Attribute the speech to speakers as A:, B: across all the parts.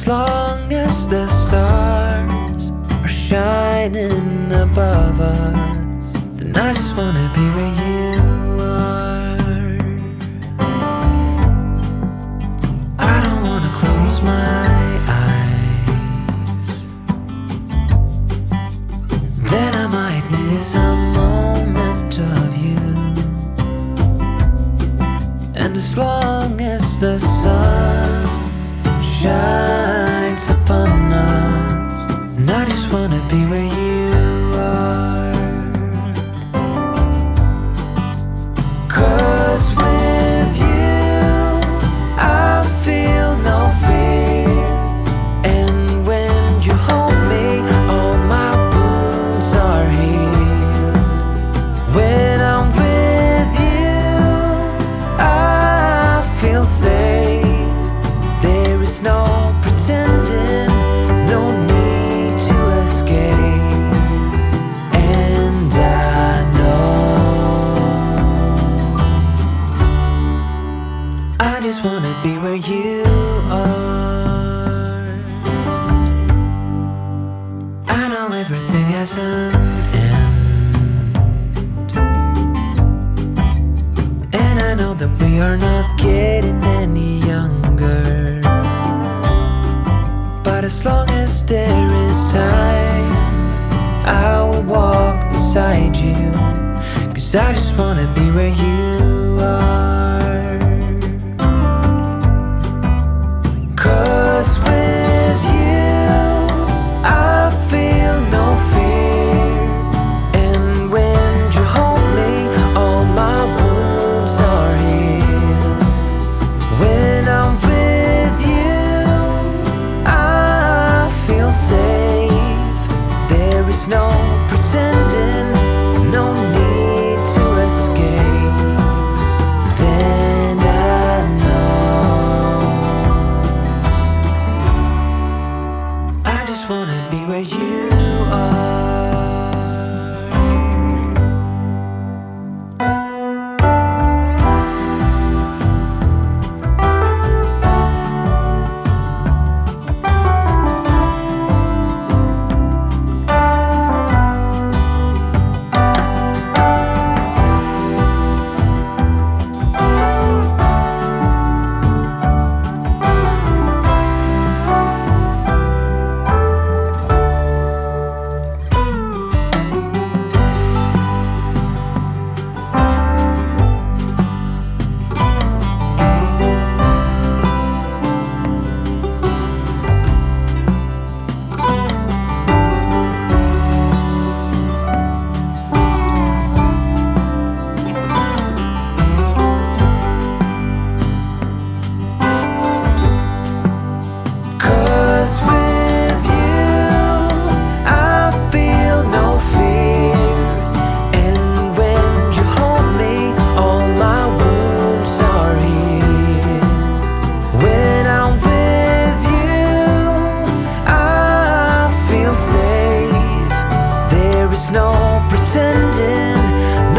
A: long as the stars are shining above us, then I just wanna be where you are. I don't wanna close my eyes, then I might miss a moment of you. And as long as the sun shines upon us, and I just wanna be where you are. 'Cause with you I feel no fear, and when you hold me all my wounds are healed. When I'm with you I feel safe. There is no pretending, no need to escape. And I know I just wanna be where you are. I know everything has an end, and I know that we are not getting any younger. But as long as there is time, I will walk beside you. 'Cause I just wanna be where you are. 'Cause with you I feel no fear, and when you hold me all my wounds are healed. When I'm with you I feel safe. There is no pretending, no need to escape. Then I know I just wanna be where you are. With you I feel no fear, and when you hold me all my wounds are healed. When I'm with you I feel safe. There is no pretending,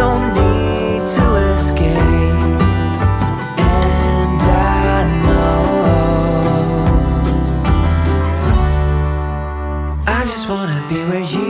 A: no need to escape. And I know I just wanna be where you